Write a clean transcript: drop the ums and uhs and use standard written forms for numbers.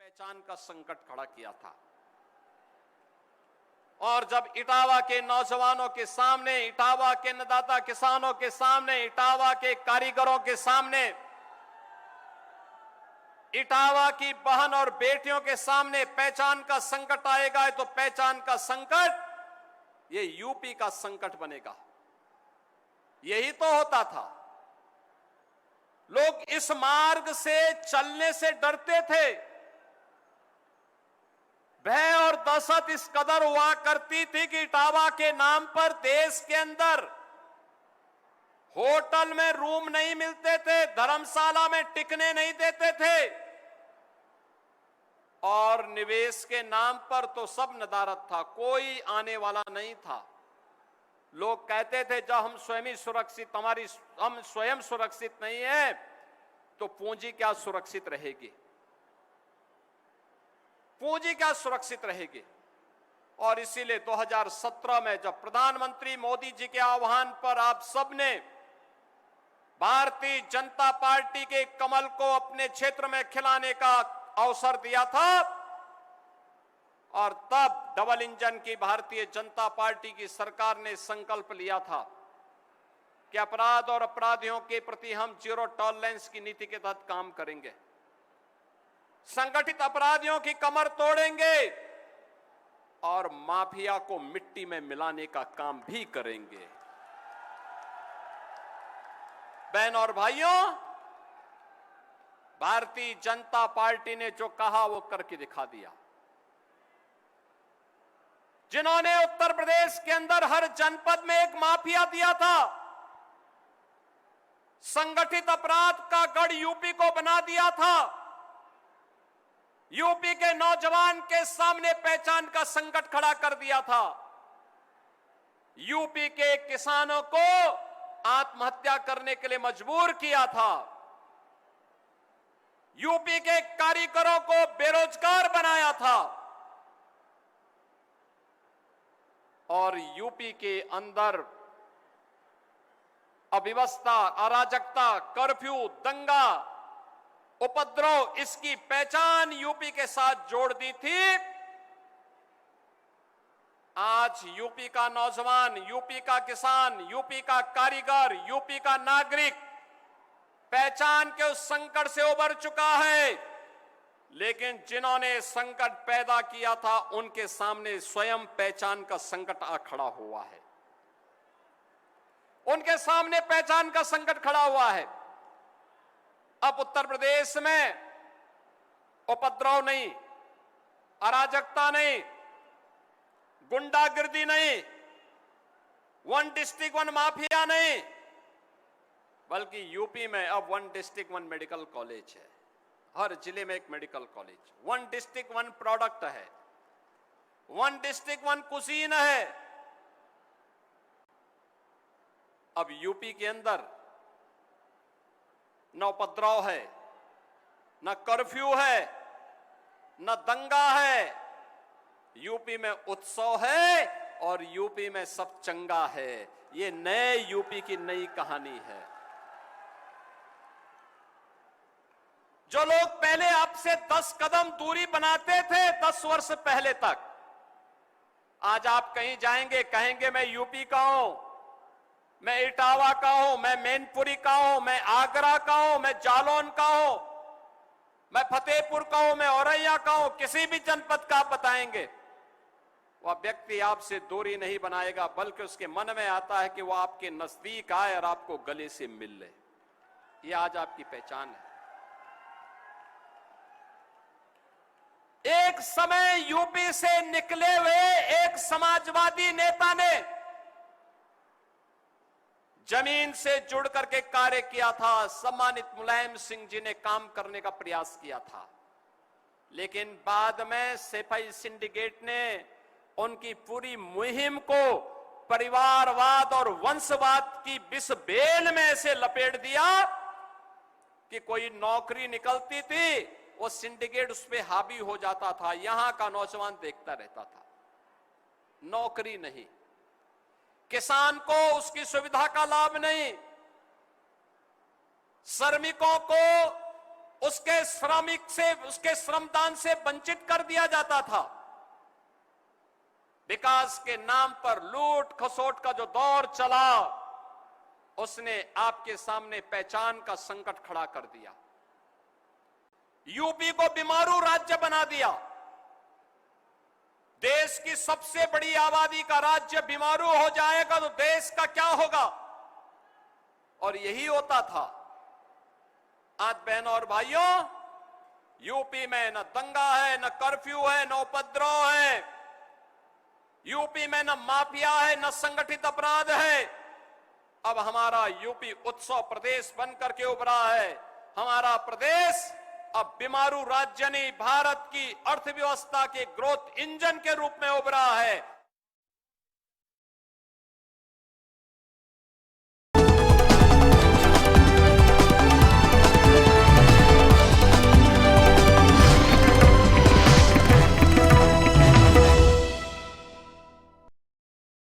पहचान का संकट खड़ा किया था। और जब इटावा के नौजवानों के सामने, इटावा के अन्नदाता किसानों के सामने, इटावा के कारीगरों के सामने, इटावा की बहन और बेटियों के सामने पहचान का संकट आएगा, तो पहचान का संकट ये यूपी का संकट बनेगा। यही तो होता था। लोग इस मार्ग से चलने से डरते थे। भय और दहशत इस कदर हुआ करती थी कि इटावा के नाम पर देश के अंदर होटल में रूम नहीं मिलते थे, धर्मशाला में टिकने नहीं देते थे, और निवेश के नाम पर तो सब नदारत था, कोई आने वाला नहीं था। लोग कहते थे जब हम स्वयं सुरक्षित, हम स्वयं सुरक्षित नहीं है तो पूंजी क्या सुरक्षित रहेगी, पूंजी क्या सुरक्षित रहेगी। और इसीलिए 2017 में जब प्रधानमंत्री मोदी जी के आह्वान पर आप सबने भारतीय जनता पार्टी के कमल को अपने क्षेत्र में खिलाने का अवसर दिया था, और तब डबल इंजन की भारतीय जनता पार्टी की सरकार ने संकल्प लिया था कि अपराध और अपराधियों के प्रति हम जीरो टॉलरेंस की नीति के तहत काम करेंगे, संगठित अपराधियों की कमर तोड़ेंगे और माफिया को मिट्टी में मिलाने का काम भी करेंगे। बहन और भाइयों, भारतीय जनता पार्टी ने जो कहा वो करके दिखा दिया। जिन्होंने उत्तर प्रदेश के अंदर हर जनपद में एक माफिया दिया था, संगठित अपराध का गढ़ यूपी को बना दिया था, यूपी के नौजवान के सामने पहचान का संकट खड़ा कर दिया था, यूपी के किसानों को आत्महत्या करने के लिए मजबूर किया था, यूपी के कारीगरों को बेरोजगार बनाया था, और यूपी के अंदर अव्यवस्था, अराजकता, कर्फ्यू, दंगा, उपद्रव, इसकी पहचान यूपी के साथ जोड़ दी थी। आज यूपी का नौजवान, यूपी का किसान, यूपी का कारीगर, यूपी का नागरिक पहचान के उस संकट से उबर चुका है, लेकिन जिन्होंने संकट पैदा किया था उनके सामने स्वयं पहचान का संकट आ खड़ा हुआ है, उनके सामने पहचान का संकट खड़ा हुआ है। अब उत्तर प्रदेश में उपद्रव नहीं, अराजकता नहीं, गुंडागिर्दी नहीं, वन डिस्ट्रिक्ट वन माफिया नहीं, बल्कि यूपी में अब one district one medical college है, हर जिले में एक medical college, one district one product है, वन डिस्ट्रिक्ट वन कुजीन है। अब यूपी के अंदर न उपद्रव है, न कर्फ्यू है, न दंगा है, यूपी में उत्सव है और यूपी में सब चंगा है। ये नए यूपी की नई कहानी है। जो लोग पहले आपसे 10 कदम दूरी बनाते थे 10 वर्ष पहले तक, आज आप कहीं जाएंगे कहेंगे मैं यूपी का हूं, मैं इटावा का हूं, मैं मैनपुरी का हूं, मैं आगरा का हूं, मैं जालौन का हूं, मैं फतेहपुर का हूं, मैं औरैया का हूं, किसी भी जनपद का आप बताएंगे, वह व्यक्ति आपसे दूरी नहीं बनाएगा, बल्कि उसके मन में आता है कि वह आपके नजदीक आए और आपको गले से मिल ले। यह आज आपकी पहचान है। एक समय यूपी से निकले हुए एक समाजवादी नेता ने जमीन से जुड़ करके कार्य किया था, सम्मानित मुलायम सिंह जी ने काम करने का प्रयास किया था, लेकिन बाद में सिपाही सिंडिकेट ने उनकी पूरी मुहिम को परिवारवाद और वंशवाद की विष बेल में ऐसे लपेट दिया कि कोई नौकरी निकलती थी वो सिंडिकेट उस पर हावी हो जाता था। यहां का नौजवान देखता रहता था, नौकरी नहीं, किसान को उसकी सुविधा का लाभ नहीं, श्रमिकों को उसके श्रमिक से, उसके श्रमदान से वंचित कर दिया जाता था। विकास के नाम पर लूट खसोट का जो दौर चला, उसने आपके सामने पहचान का संकट खड़ा कर दिया। यूपी को बीमारू राज्य बना दिया। देश की सबसे बड़ी आबादी का राज्य बीमारू हो जाएगा तो देश का क्या होगा? और यही होता था। आज बहनों और भाइयों, यूपी में न दंगा है, न कर्फ्यू है, न उपद्रव है। यूपी में न माफिया है, न संगठित अपराध है। अब हमारा यूपी उत्सव प्रदेश बनकर के उभरा है। हमारा प्रदेश अब बीमारू राज्य नहीं, भारत की अर्थव्यवस्था के ग्रोथ इंजन के रूप में उभरा है।